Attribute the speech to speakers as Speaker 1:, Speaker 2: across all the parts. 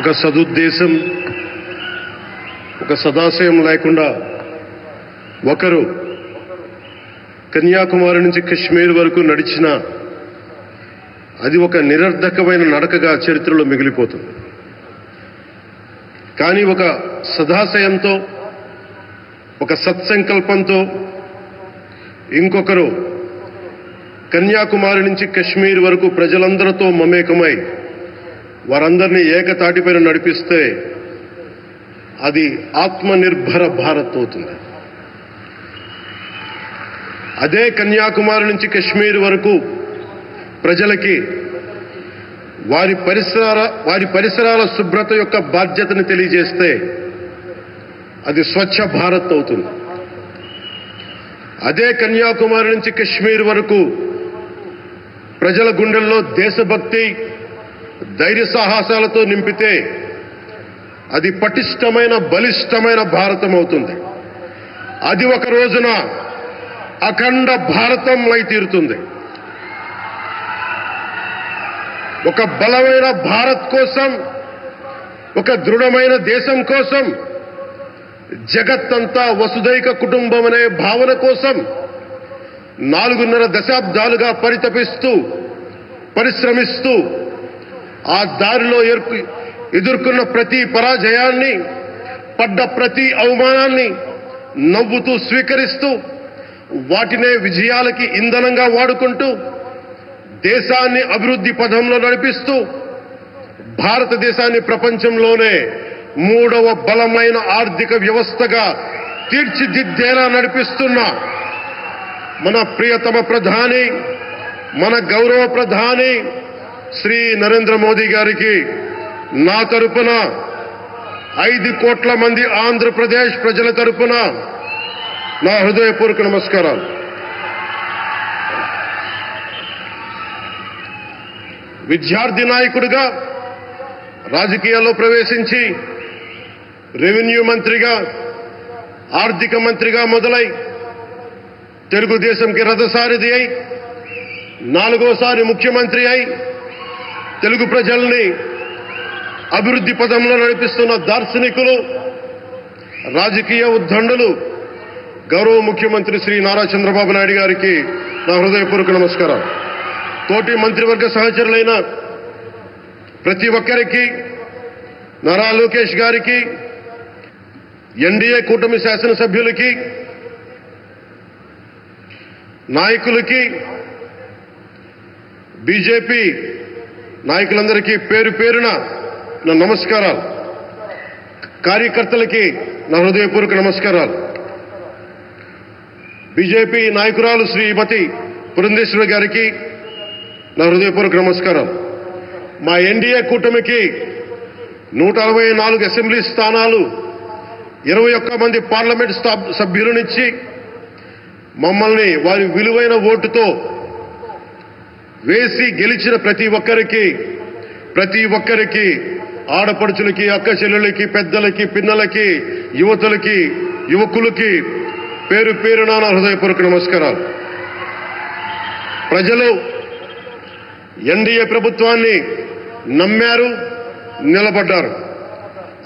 Speaker 1: ఒక సదుద్దేశం, ఒక సదాశయం లేకుండా ఒకరు కన్యాకుమారి నుంచి కశ్మీర్ వరకు నడిచిన అది ఒక నిరర్ధకమైన నడకగా చరిత్రలో మిగిలిపోతుంది. కానీ ఒక సదాశయంతో, ఒక సత్సంకల్పంతో ఇంకొకరు కన్యాకుమారి నుంచి కశ్మీర్ వరకు ప్రజలందరితో మమేకమై వారందరినీ ఏకతాటిపైన నడిపిస్తే అది ఆత్మనిర్భర భారత్ అవుతుంది. అదే కన్యాకుమారి నుంచి కశ్మీర్ వరకు ప్రజలకి వారి పరిసరాల శుభ్రత యొక్క బాధ్యతను తెలియజేస్తే అది స్వచ్ఛ భారత్ అవుతుంది. అదే కన్యాకుమారి నుంచి కశ్మీర్ వరకు ప్రజల గుండెల్లో దేశభక్తి, ధైర్య సాహసాలతో నింపితే అది పటిష్టమైన, బలిష్టమైన భారతం అవుతుంది. అది ఒక రోజున అఖండ భారతం అయి తీరుతుంది. ఒక బలమైన భారత్ కోసం, ఒక దృఢమైన దేశం కోసం, జగత్తంతా వసుదైక కుటుంబం అనే భావన కోసం 4.5 దశాబ్దాలుగా పరితపిస్తూ, పరిశ్రమిస్తూ ఆ దారిలో ఎదుర్కొన్న ప్రతి పరాజయాన్ని, పడ్డ ప్రతి అవమానాన్ని నవ్వుతూ స్వీకరిస్తూ, వాటినే విజయాలకి ఇంధనంగా వాడుకుంటూ, దేశాన్ని అభివృద్ధి పథంలో నడిపిస్తూ, భారతదేశాన్ని ప్రపంచంలోనే 3వ బలమైన ఆర్థిక వ్యవస్థగా తీర్చిదిద్దేలా నడిపిస్తున్న మన ప్రియతమ ప్రధాని, మన గౌరవ ప్రధాని శ్రీ నరేంద్ర మోదీ గారికి నా తరపున 5 కోట్ల మంది ఆంధ్రప్రదేశ్ ప్రజల తరపున నా హృదయపూర్వక నమస్కారాలు. విద్యార్థి నాయకుడిగా రాజకీయాల్లో ప్రవేశించి రెవెన్యూ మంత్రిగా, ఆర్థిక మంత్రిగా మొదలై తెలుగుదేశంకి రథసారథి అయి 4వసారి ముఖ్యమంత్రి అయి తెలుగు ప్రజల్ని అభివృద్ధి పదంలో నడిపిస్తున్న దార్శనికులు, రాజకీయ ఉద్దండులు గౌరవ ముఖ్యమంత్రి శ్రీ నారా చంద్రబాబు నాయుడు గారికి నా హృదయపూర్వక నమస్కారం. తోటి మంత్రివర్గ సహచరులైన ప్రతి ఒక్కరికి, నారా లోకేష్ గారికి, ఎన్డీఏ కూటమి శాసనసభ్యులకి, నాయకులకి, బీజేపీ నాయకులందరికీ పేరు పేరున నా నమస్కారాలు. కార్యకర్తలకి నా హృదయపూర్వక నమస్కారాలు. బీజేపీ నాయకురాలు శ్రీమతి పురంధేశ్వరి గారికి నా హృదయపూర్వక నమస్కారాలు. మా ఎన్డీఏ కూటమికి 164 అసెంబ్లీ స్థానాలు, 21 మంది పార్లమెంట్ సభ్యులనిచ్చి మమ్మల్ని వారి విలువైన ఓటుతో వేసి గెలిచిన ప్రతి ఒక్కరికి ఆడపడుచులకి, అక్క చెల్లెలకి, పెద్దలకి, పిన్నలకి, యువతులకి, యువకులకి పేరు పేరున నా హృదయపూర్వక నమస్కారాలు. ప్రజలు ఎన్డీఏ ప్రభుత్వాన్ని నమ్మారు, నిలబడ్డారు.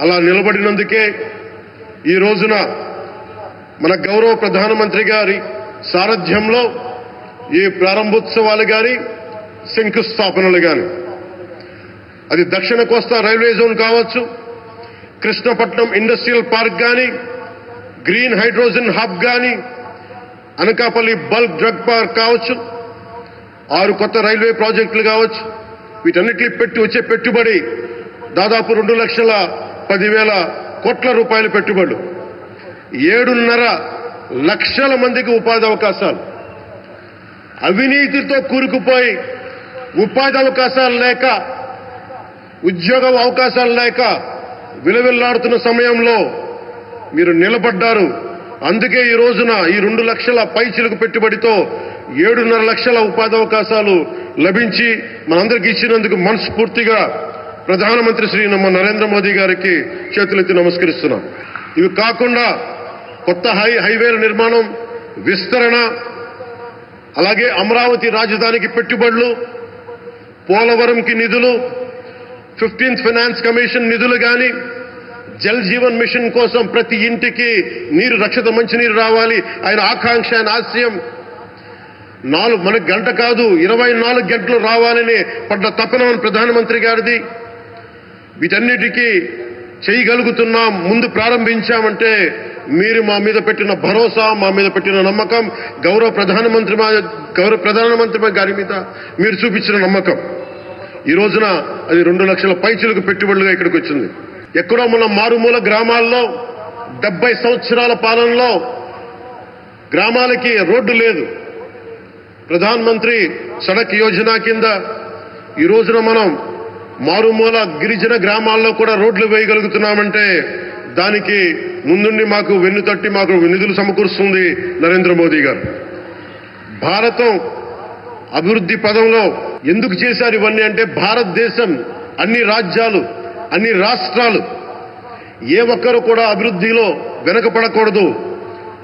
Speaker 1: అలా నిలబడినందుకే ఈ రోజున మన గౌరవ ప్రధానమంత్రి గారి సారథ్యంలో ఈ ప్రారంభోత్సవాలు కానీ, శంకుస్థాపనలు కానీ, అది దక్షిణ కోస్తా రైల్వే జోన్ కావచ్చు, కృష్ణపట్నం ఇండస్ట్రియల్ పార్క్ కానీ, గ్రీన్ హైడ్రోజన్ హబ్ కానీ, అనకాపల్లి బల్క్ డ్రగ్ పార్క్ కావచ్చు, 6 కొత్త రైల్వే ప్రాజెక్టులు కావచ్చు, వీటన్నిటికీ వచ్చే పెట్టుబడి దాదాపు 2,10,000 కోట్ల రూపాయల పెట్టుబడులు, 7.5 లక్షల మందికి ఉపాధి అవకాశాలు. అవినీతితో కూరుకుపోయి ఉపాధి అవకాశాలు లేక, ఉద్యోగ అవకాశాలు లేక విలవిల్లాడుతున్న సమయంలో మీరు నిలబడ్డారు. అందుకే ఈ రోజున ఈ 2 లక్షల పైచిలకు పెట్టుబడితో 7.5 లక్షల ఉపాధి అవకాశాలు లభించి మనందరికీ ఇచ్చినందుకు మనస్ఫూర్తిగా ప్రధానమంత్రి శ్రీ నరేంద్ర మోదీ గారికి చేతులెత్తి నమస్కరిస్తున్నాం. ఇవి కాకుండా కొత్త హైవేల నిర్మాణం, విస్తరణ, అలాగే అమరావతి రాజధానికి పెట్టుబడులు, పోలవరంకి నిధులు, 15th ఫైనాన్స్ కమిషన్ నిధులు కానీ, జల్ జీవన్ మిషన్ కోసం ప్రతి ఇంటికి నీరు, రక్షిత మంచినీరు రావాలి ఆయన ఆకాంక్ష, ఆయన ఆశయం. మనకు గంట కాదు 24 గంటలు రావాలని పడ్డ తపన ప్రధానమంత్రి గారిది. వీటన్నిటికీ చేయగలుగుతున్నాం, ముందు ప్రారంభించామంటే మీరు మా మీద పెట్టిన భరోసా, మా మీద పెట్టిన నమ్మకం, గౌరవ ప్రధానమంత్రి గారి మీద మీరు చూపించిన నమ్మకం. ఈ రోజున అది 2 లక్షల పైచిలకు పెట్టుబడులుగా ఇక్కడికి వచ్చింది. ఎక్కడో మన మారుమూల గ్రామాల్లో 70 సంవత్సరాల పాలనలో గ్రామాలకి రోడ్డు లేదు. ప్రధానమంత్రి సడక్ యోజన కింద ఈ రోజున మనం మారుమూల గిరిజన గ్రామాల్లో కూడా రోడ్లు వేయగలుగుతున్నామంటే దానికి ముందుండి మాకు వెన్నుతట్టి మాకు నిధులు సమకూరుస్తుంది నరేంద్ర మోదీ గారు. భారతం అభివృద్ధి పదంలో ఎందుకు చేశారు ఇవన్నీ అంటే, భారతదేశం అన్ని రాజ్యాలు, అన్ని రాష్ట్రాలు ఏ ఒక్కరు కూడా అభివృద్ధిలో వెనకపడకూడదు.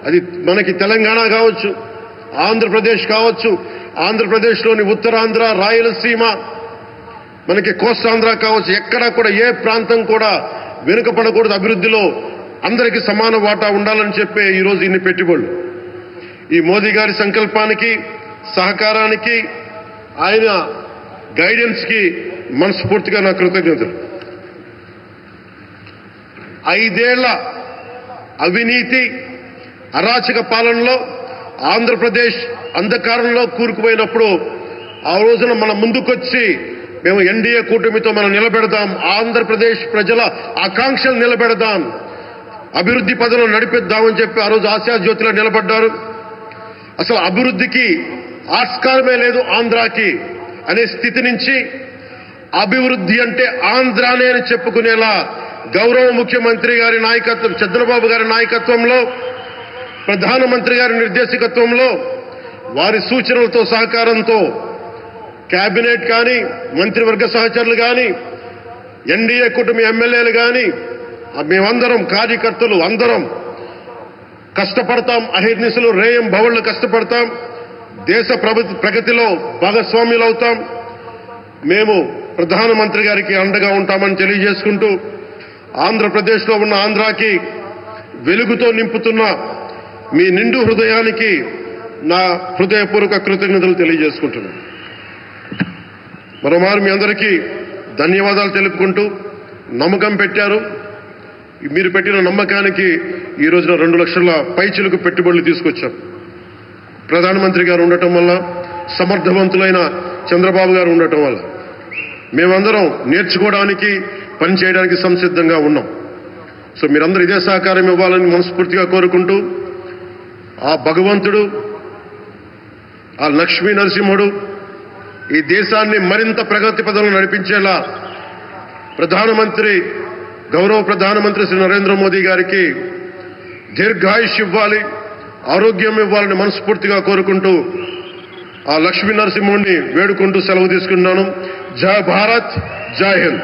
Speaker 1: అది మనకి తెలంగాణ కావచ్చు, ఆంధ్రప్రదేశ్ కావచ్చు, ఆంధ్రప్రదేశ్లోని ఉత్తరాంధ్ర, రాయలసీమ, మనకి కోస్తాంధ్ర కావచ్చు, ఎక్కడా కూడా ఏ ప్రాంతం కూడా వెనుకపడకూడదు. అభివృద్ధిలో అందరికీ సమాన వాటా ఉండాలని చెప్పే ఈరోజు ఇన్ని పెట్టుబడులు. ఈ మోదీ గారి సంకల్పానికి, సహకారానికి, ఆయన గైడెన్స్ కి మనస్ఫూర్తిగా నా కృతజ్ఞతలు. 5 ఏళ్ల అవినీతి అరాచక పాలనలో ఆంధ్రప్రదేశ్ అంధకారంలో కూరుకుపోయినప్పుడు ఆ రోజున మన ముందుకొచ్చి మేము ఎన్డీఏ కూటమితో మనం నిలబెడదాం, ఆంధ్రప్రదేశ్ ప్రజల ఆకాంక్షలు నిలబెడదాం, అభివృద్ధి పదంలో నడిపిద్దామని చెప్పి ఆ రోజు ఆశాజ్యోతిలో నిలబడ్డారు. అసలు అభివృద్ధికి ఆస్కారమే లేదు ఆంధ్రాకి అనే స్థితి నుంచి అభివృద్ధి అంటే ఆంధ్రానే అని చెప్పుకునేలా గౌరవ ముఖ్యమంత్రి గారి నాయకత్వం, చంద్రబాబు గారి నాయకత్వంలో, ప్రధానమంత్రి గారి నిర్దేశకత్వంలో, వారి సూచనలతో సహకారంతో కేబినెట్ కానీ, మంత్రివర్గ సహచరులు కానీ, ఎన్డీఏ కూటమి ఎమ్మెల్యేలు కానీ, మేమందరం కార్యకర్తలు అందరం కష్టపడతాం. అహిర్నిశలు రేయం భవళ్లు కష్టపడతాం. దేశ ప్రగతిలో భాగస్వామ్యులవుతాం. మేము ప్రధానమంత్రి గారికి అండగా ఉంటామని తెలియజేసుకుంటూ, ఆంధ్రప్రదేశ్లో ఉన్న ఆంధ్రాకి వెలుగుతో నింపుతున్న మీ నిండు హృదయానికి నా హృదయపూర్వక కృతజ్ఞతలు తెలియజేసుకుంటున్నాను. మరోమారు మీ అందరికీ ధన్యవాదాలు తెలుపుకుంటూ, నమ్మకం పెట్టారు. మీరు పెట్టిన నమ్మకానికి ఈ రోజున 2 లక్షల పైచిలకు పెట్టుబడులు తీసుకొచ్చాం. ప్రధానమంత్రి గారు ఉండటం వల్ల, సమర్థవంతులైన చంద్రబాబు గారు ఉండటం వల్ల మేమందరం నేర్చుకోవడానికి, పనిచేయడానికి సంసిద్ధంగా ఉన్నాం. సో మీరందరూ ఇదే సహకారం ఇవ్వాలని మనస్ఫూర్తిగా కోరుకుంటూ, ఆ భగవంతుడు, ఆ లక్ష్మీ నరసింహుడు ఈ దేశాన్ని మరింత ప్రగతి పదంలో నడిపించేలా గౌరవ ప్రధానమంత్రి శ్రీ నరేంద్ర మోదీ గారికి దీర్ఘాయుష్ ఇవ్వాలి, ఆరోగ్యం ఇవ్వాలని మనస్ఫూర్తిగా కోరుకుంటూ, ఆ లక్ష్మీ నరసింహుడిని వేడుకుంటూ సెలవు తీసుకున్నాను. జై భారత్, జై హింద్.